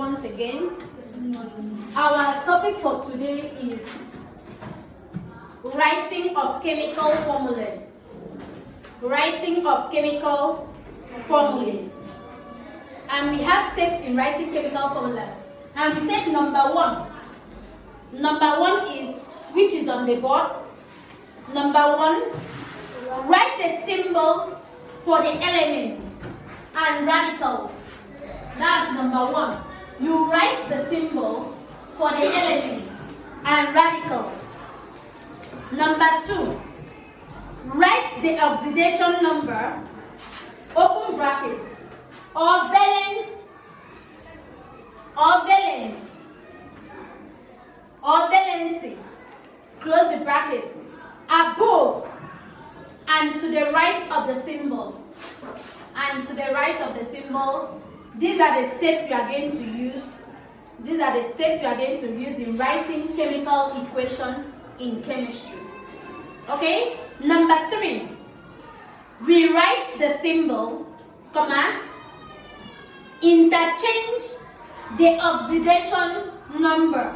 once again. Our topic for today is writing of chemical formulae. Writing of chemical formulae. And we have steps in writing chemical formula. And we said number one. Number one is, which is on the board. Number one, write the symbol for the elements and radicals. That's number one. You write the symbol for the element and radical. Number two, write the oxidation number, open brackets, or valency, close the brackets, above and to the right of the symbol. And to the right of the symbol, these are the steps you are going to use. These are the steps you are going to use in writing chemical equation in chemistry. Okay? Number three, rewrite the symbol, comma, interchange the oxidation number.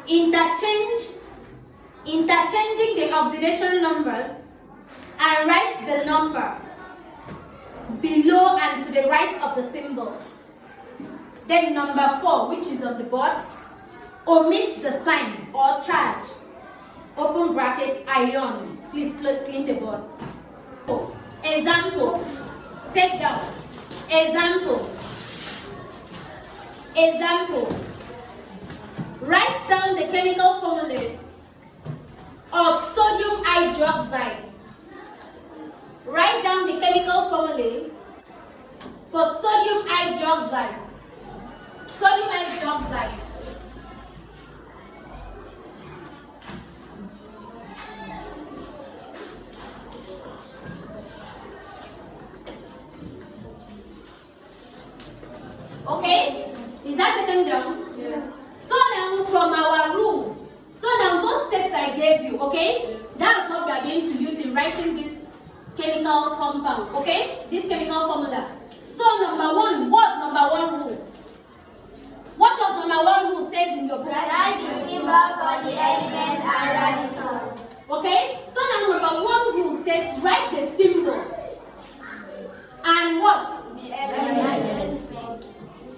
Interchanging the oxidation numbers and write the number below and to the right of the symbol. Then number four, which is on the board, omit the sign or charge, open bracket, ions. Please clean the board. Example, take down. Example. Write down the chemical formula of sodium hydroxide. Write down the chemical formula for sodium hydroxide. Sodium hydroxide. Okay? Is that taken down? Yes. So now from our rule, so now those steps I gave you, okay? That's what we are going to use in writing this chemical compound, okay? This chemical formula. So number one, what's number one rule? What does number one rule says in your book? Write the symbol for the element and radicals. Okay? So now number one rule says write the symbol. And what? The element.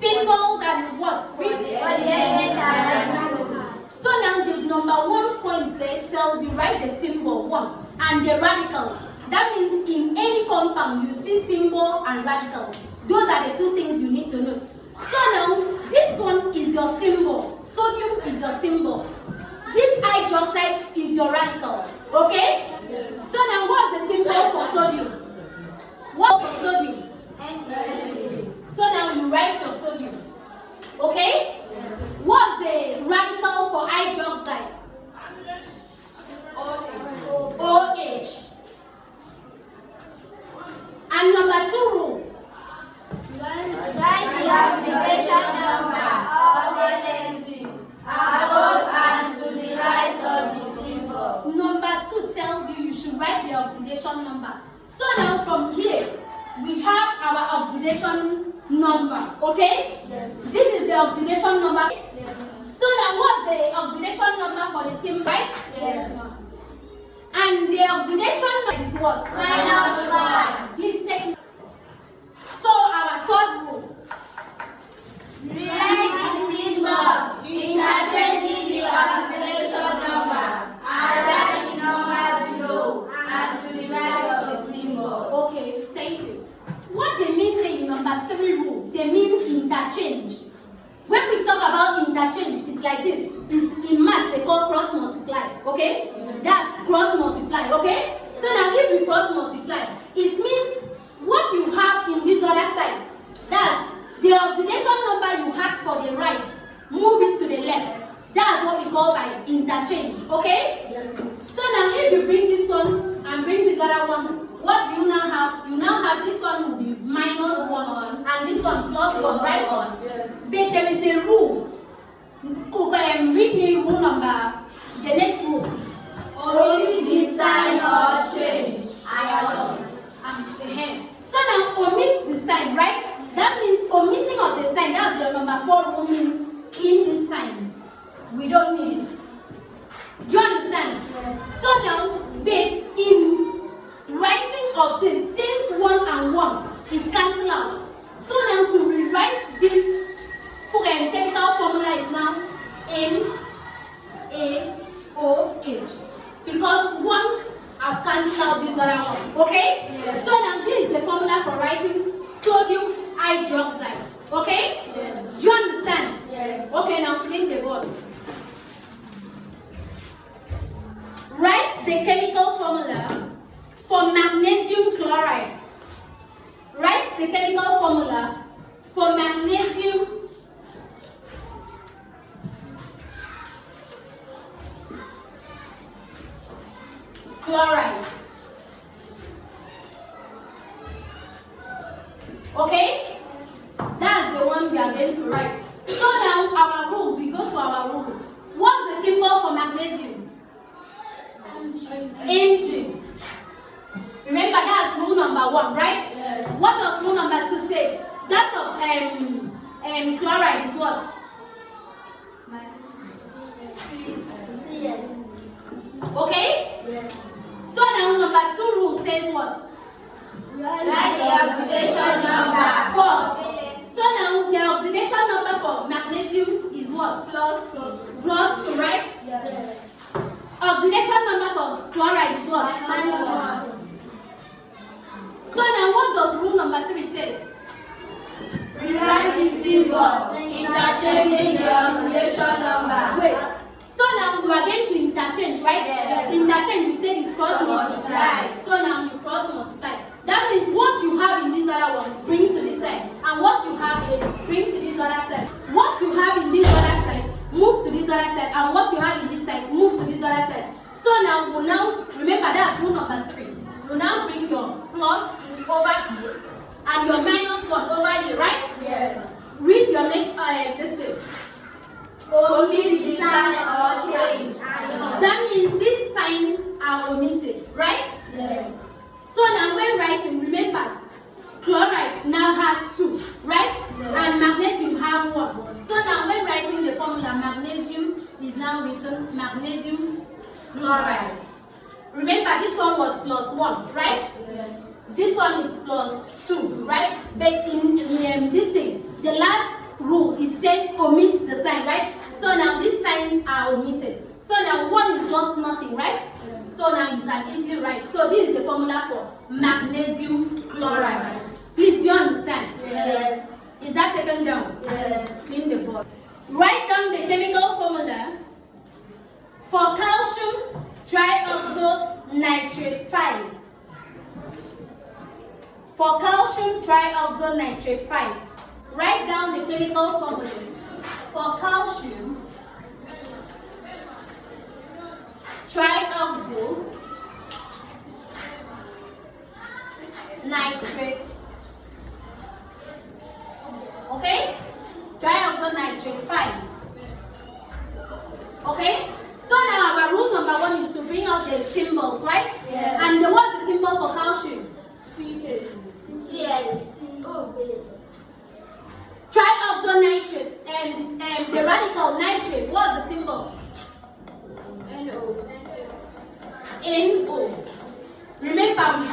Symbols and what? For the element and radicals. So now the number one point there tells you write the symbol one and the radicals. That means in any compound you see symbol and radicals. Those are the two things you need to note. So now this one is your symbol. Sodium is your symbol. This hydroxide is your radical. Okay? Yes. So now what's the symbol for sodium? What for sodium? So now you write your sodium. Okay? What's the radical for hydroxide? OH. And number two rule. Write the oxidation number of valencies above and to the right of the symbol. Number two tells you should write the oxidation number. So now from here, we have our oxidation number, okay? Yes. This is the oxidation number. Yes. So now what's the oxidation number for the symbol, right? Yes. And the oxidation number is what? -1. Please take. So our third rule. Rewrite the symbols, interchanging the oxidation number, and write the number below and to the right of the symbol. Okay, thank you. What they mean in number three rule, they mean interchange. When we talk about interchange, it's like this. It's in maths, they call cross multiply, okay? That's cross multiply, okay? So now if we cross multiply, it means what you have in this other side, that's the oxidation number you had for the right, move it to the left. That's what we call by interchange, okay? Yes. So now if you bring this one and bring this other one, what do you now have? You now have this one will be -1 and this one +1, right? Yes. But there is a rule. Read me rule number, the next rule. Omit the sign or change. Ion. So now omit the sign, right? That means omitting of the sign, that's your number this chemical formula is now NaOH because one I've cancelled out this other one. Okay? Yes. So now this is the formula for writing sodium hydroxide. Okay? Yes. Do you understand? Yes. Okay, now clean the board. Write the chemical formula for magnesium chloride. Write the chemical formula for magnesium chloride. Okay? That's the one we are going to write. So now our rule, we go to our rule. What's the symbol for magnesium? Mg. Remember that's rule number 1, right? Yes. What does rule number 2 say? That of chloride is what? Okay? Yes. So now number 2 rule says what? Write the oxidation number. Pause. So now the oxidation number for magnesium is what? +2, right? Yes. Oxidation number for chloride is what? -1. So now what does rule number 3 say? Rewrite the symbols, interchanging the oxidation number. Wait. So now we are going to interchange, right? Yes. Interchange, we said is cross multiply. So now you cross multiply. That means what you have in this other one, bring to this side. And what you have here, bring to this other side. What you have in this other side, move to this other side. And what you have in this side, move to this other side. So now we'll now, remember that's rule number 3. You'll now bring your plus over here and your minus 1 over here, right? Yes. Read your next this thing. Omit the sign or change. That means these signs are omitted, right? Yes. So now when writing, remember, chloride now has 2, right? Yes. And magnesium have 1. So now when writing the formula, magnesium is now written magnesium chloride. Remember this one was +1, right? Yes. This one is +2, right? But in this thing, the last rule, it says omit the sign, right? So now these signs are omitted. So now 1 is just nothing, right? Yes. So now you can easily write. So this is the formula for magnesium chloride. Please, do you understand? Yes. Is that taken down? Yes. Clean the board. Write down the chemical formula for calcium trioxonitrate 5. For calcium trioxonitrate 5. Write down the chemical formula for calcium trioxonitrate. Okay? Trioxonitrate 5. Okay? So now our rule number 1 is to bring out the symbols, right? Yes. And what's the symbol for calcium? Trioxonitrate and the radical nitrate, what's the symbol? NO. Remember we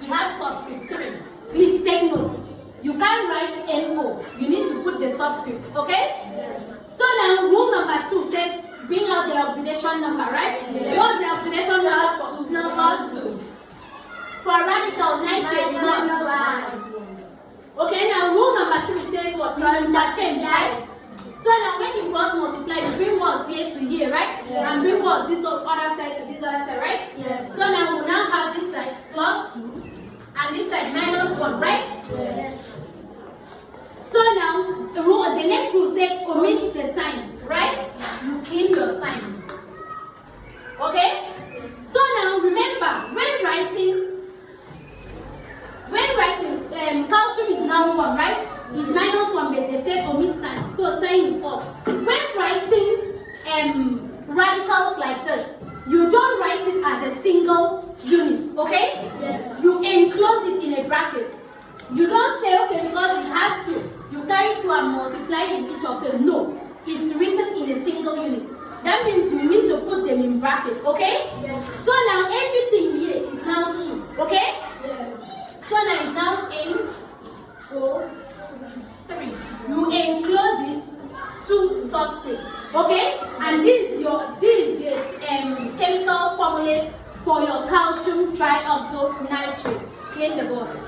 have subscript 3. Please take notes. You can't write NO. You need to put the subscripts, okay? Yes. So now rule number 2 says bring out the oxidation number, right? Yes. What's the oxidation number? +2. For radical nitrate, +1. Okay, now rule number 3 says what? Interchange, right? So now when you cross multiply, you bring words here to here, right? Yes. And bring words this other side to this other side, right? Yes. So now we now have this side +2 and this side -1, right? Yes. So now the next rule says omit the signs, right? You clean your signs. Okay? So now remember, when writing calcium is now 1, right? It's -1, but they say omit sign. So sign is 4. When writing radicals like this, you don't write it as a single unit, okay? Yes. You enclose it in a bracket. You don't say, okay, because it has to. You carry 2 and multiply in each of them. No. It's written in a single unit. That means you need to put them in bracket, okay? Yes. So now everything here is now 2, okay? Yes. So now it's now N, 4, 3. Okay, and this is chemical formula for your calcium trioxynitrate. Clean the board.